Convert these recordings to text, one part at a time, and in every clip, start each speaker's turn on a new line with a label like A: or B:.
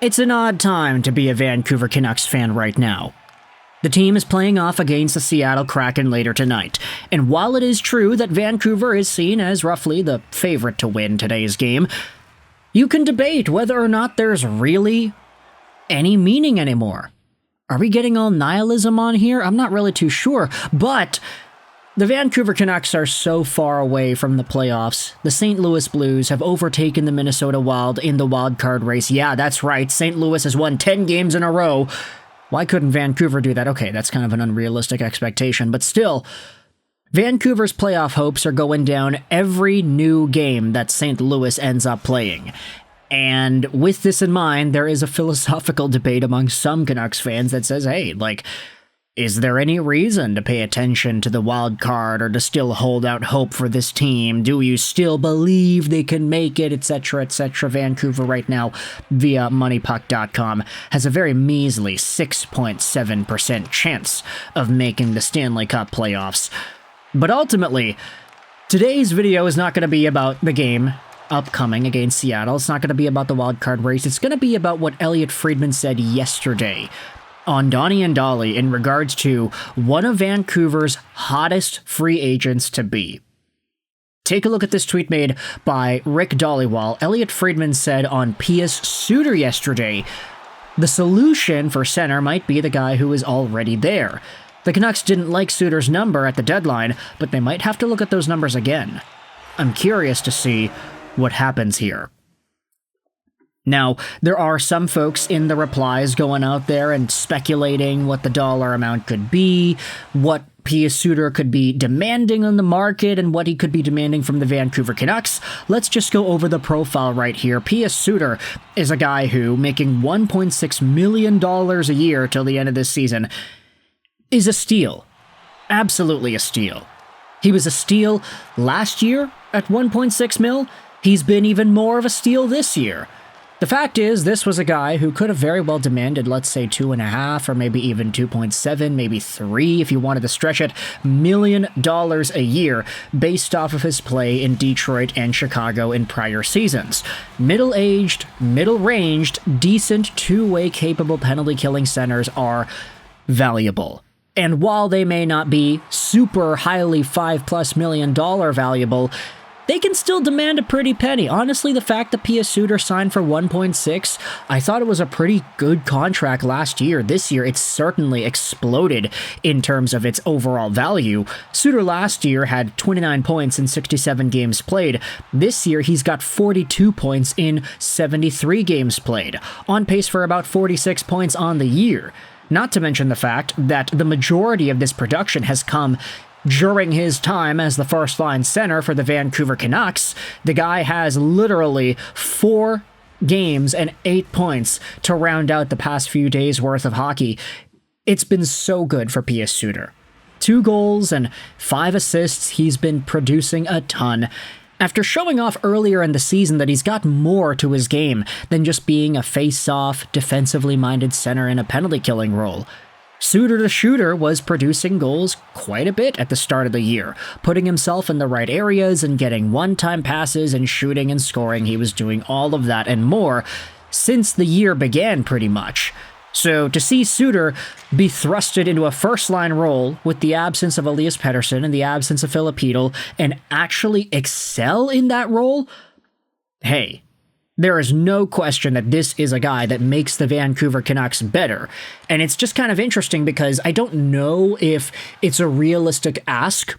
A: It's an odd time to be a Vancouver Canucks fan right now. The team is playing off against the Seattle Kraken later tonight, and while it is true that Vancouver is seen as roughly the favorite to win today's game, you can debate whether or not there's really any meaning anymore. Are we getting all nihilism on here? I'm not really too sure, but the Vancouver Canucks are so far away from the playoffs. The St. Louis Blues have overtaken the Minnesota Wild in the wild card race. Yeah, that's right. St. Louis has won 10 games in a row. Why couldn't Vancouver do that? Okay, that's kind of an unrealistic expectation, but still, Vancouver's playoff hopes are going down every new game that St. Louis ends up playing. And with this in mind, there is a philosophical debate among some Canucks fans that says, hey, is there any reason to pay attention to the wild card or to still hold out hope for this team? Do you still believe they can make it, etc., etc.? Vancouver right now, via moneypuck.com, has a very measly 6.7% chance of making the Stanley Cup playoffs. But ultimately, today's video is not going to be about the game upcoming against Seattle. It's not going to be about the wild card race. It's going to be about what Elliotte Friedman said yesterday on Donnie and Dolly in regards to one of Vancouver's hottest free agents to be. Take a look at this tweet made by Rick Dollywall. Elliotte Friedman said on Pius Suter yesterday, the solution for center might be the guy who is already there. The Canucks didn't like Suter's number at the deadline, but they might have to look at those numbers again. I'm curious to see what happens here. Now, there are some folks in the replies going out there and speculating what the dollar amount could be, what Pius Suter could be demanding on the market, and what he could be demanding from the Vancouver Canucks. Let's just go over the profile right here. Pius Suter is a guy who, making $1.6 million a year till the end of this season, is a steal. Absolutely a steal. He was a steal last year at 1.6 mil. He's been even more of a steal this year. The fact is, this was a guy who could have very well demanded, let's say, 2.5 or maybe even 2.7, maybe 3 if you wanted to stretch it, $1 million a year based off of his play in Detroit and Chicago in prior seasons. Middle-aged, middle-ranged, decent, two-way capable penalty-killing centers are valuable. And while they may not be super highly $5+ million valuable, they can still demand a pretty penny. Honestly, the fact that Pius Suter signed for 1.6, I thought it was a pretty good contract last year. This year, it's certainly exploded in terms of its overall value. Suter last year had 29 points in 67 games played. This year, he's got 42 points in 73 games played, on pace for about 46 points on the year. Not to mention the fact that the majority of this production has come during his time as the first-line center for the Vancouver Canucks. The guy has literally 4 games and 8 points to round out the past few days' worth of hockey. It's been so good for Pius Suter. 2 goals and 5 assists. He's been producing a ton. After showing off earlier in the season that he's got more to his game than just being a face-off, defensively-minded center in a penalty-killing role, Suter the Shooter was producing goals quite a bit at the start of the year, putting himself in the right areas and getting one-time passes and shooting and scoring. He was doing all of that and more since the year began, pretty much. So to see Suter be thrusted into a first-line role with the absence of Elias Pettersson and the absence of Filipino and actually excel in that role, hey, there is no question that this is a guy that makes the Vancouver Canucks better. And it's just kind of interesting because I don't know if it's a realistic ask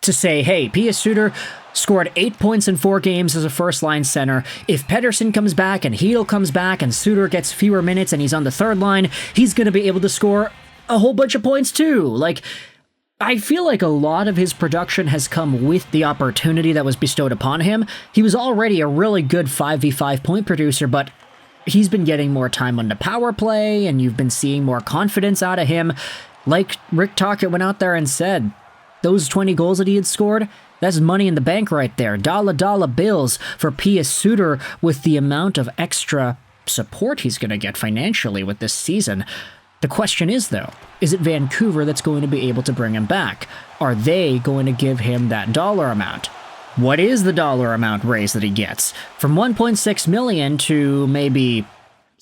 A: to say, hey, Pius Suter scored 8 points in 4 games as a first-line center. If Pettersson comes back and Hedl comes back and Suter gets fewer minutes and he's on the third line, he's going to be able to score a whole bunch of points too. I feel like a lot of his production has come with the opportunity that was bestowed upon him. He was already a really good 5v5 point producer, but he's been getting more time on the power play, and you've been seeing more confidence out of him. Like Rick Tocchet went out there and said, those 20 goals that he had scored, that's money in the bank right there. Dollar bills for Pius Suter with the amount of extra support he's going to get financially with this season. The question is, though, is it Vancouver that's going to be able to bring him back? Are they going to give him that dollar amount? What is the dollar amount raise that he gets? From $1.6 million to maybe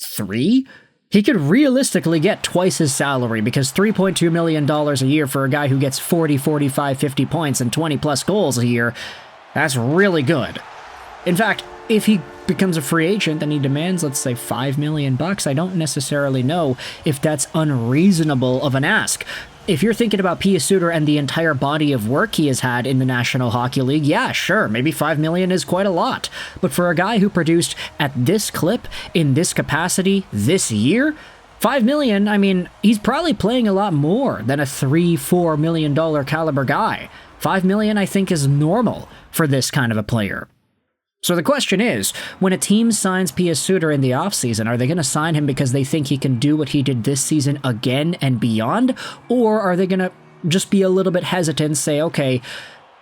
A: 3? He could realistically get twice his salary, because $3.2 million a year for a guy who gets 40, 45, 50 points and 20 plus goals a year, that's really good. In fact, if he becomes a free agent and he demands, let's say, $5 million, I don't necessarily know if that's unreasonable of an ask. If you're thinking about Pius Suter and the entire body of work he has had in the National Hockey League, yeah, sure, maybe $5 million is quite a lot. But for a guy who produced at this clip, in this capacity, this year, $5 million, I mean, he's probably playing a lot more than a $3-4 million caliber guy. $5 million, I think, is normal for this kind of a player. So the question is, when a team signs Pius Suter in the offseason, are they going to sign him because they think he can do what he did this season again and beyond? Or are they going to just be a little bit hesitant, say, okay,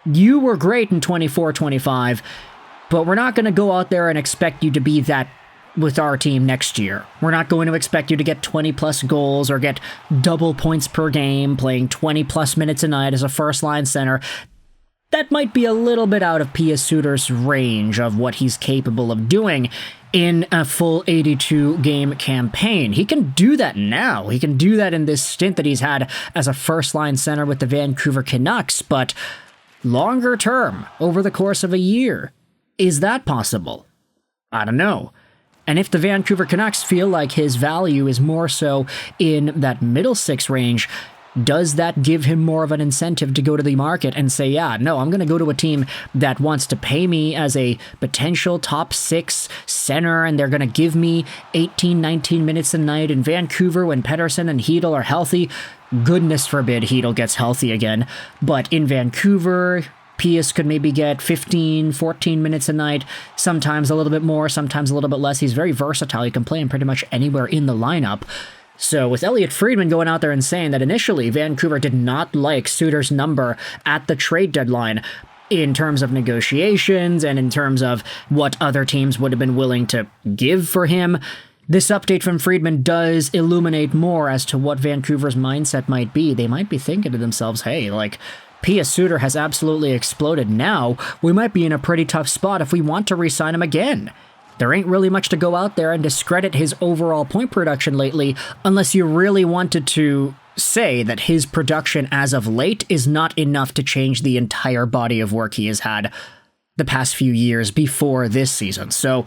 A: you were great in 24-25, but we're not going to go out there and expect you to be that with our team next year. We're not going to expect you to get 20-plus goals or get double points per game, playing 20-plus minutes a night as a first-line center. That might be a little bit out of Pius Suter's range of what he's capable of doing in a full 82-game campaign. He can do that now. He can do that in this stint that he's had as a first-line center with the Vancouver Canucks, but longer term, over the course of a year, is that possible? I don't know. And if the Vancouver Canucks feel like his value is more so in that middle six range, does that give him more of an incentive to go to the market and say, yeah, no, I'm going to go to a team that wants to pay me as a potential top 6 center, and they're going to give me 18, 19 minutes a night in Vancouver when Pettersson and Hedl are healthy? Goodness forbid Hedl gets healthy again. But in Vancouver, Pius could maybe get 15, 14 minutes a night, sometimes a little bit more, sometimes a little bit less. He's very versatile. He can play him pretty much anywhere in the lineup. So with Elliotte Friedman going out there and saying that initially Vancouver did not like Suter's number at the trade deadline in terms of negotiations and in terms of what other teams would have been willing to give for him, this update from Friedman does illuminate more as to what Vancouver's mindset might be. They might be thinking to themselves, hey, like, Pius Suter has absolutely exploded now. We might be in a pretty tough spot if we want to re-sign him again. There ain't really much to go out there and discredit his overall point production lately unless you really wanted to say that his production as of late is not enough to change the entire body of work he has had the past few years before this season. So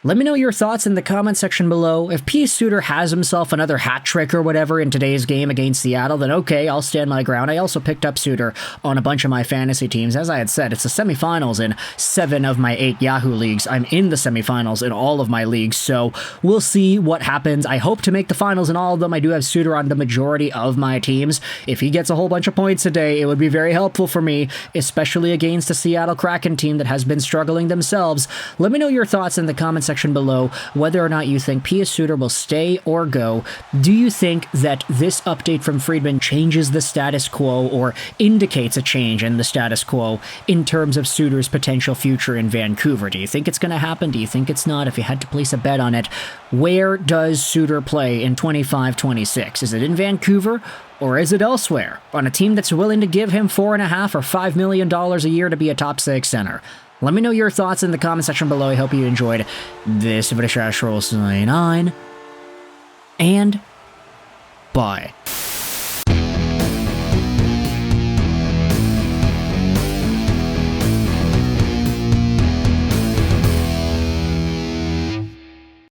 A: let me know your thoughts in the comment section below. If Pius Suter has himself another hat trick or whatever in today's game against Seattle, then okay, I'll stand my ground. I also picked up Suter on a bunch of my fantasy teams. As I had said, it's the semifinals in 7 of my 8 Yahoo leagues. I'm in the semifinals in all of my leagues, so we'll see what happens. I hope to make the finals in all of them. I do have Suter on the majority of my teams. If he gets a whole bunch of points today, it would be very helpful for me, especially against a Seattle Kraken team that has been struggling themselves. Let me know your thoughts in the comment section below whether or not you think Pius Suter will stay or go. Do you think that this update from Friedman changes the status quo or indicates a change in the status quo in terms of Suter's potential future in Vancouver? Do you think it's going to happen? Do you think it's not? If you had to place a bet on it, where does Suter play in 25-26? Is it in Vancouver or is it elsewhere on a team that's willing to give him $4.5 or $5 million a year to be a top 6 center? Let me know your thoughts in the comment section below. I hope you enjoyed this video. Sign on, and bye.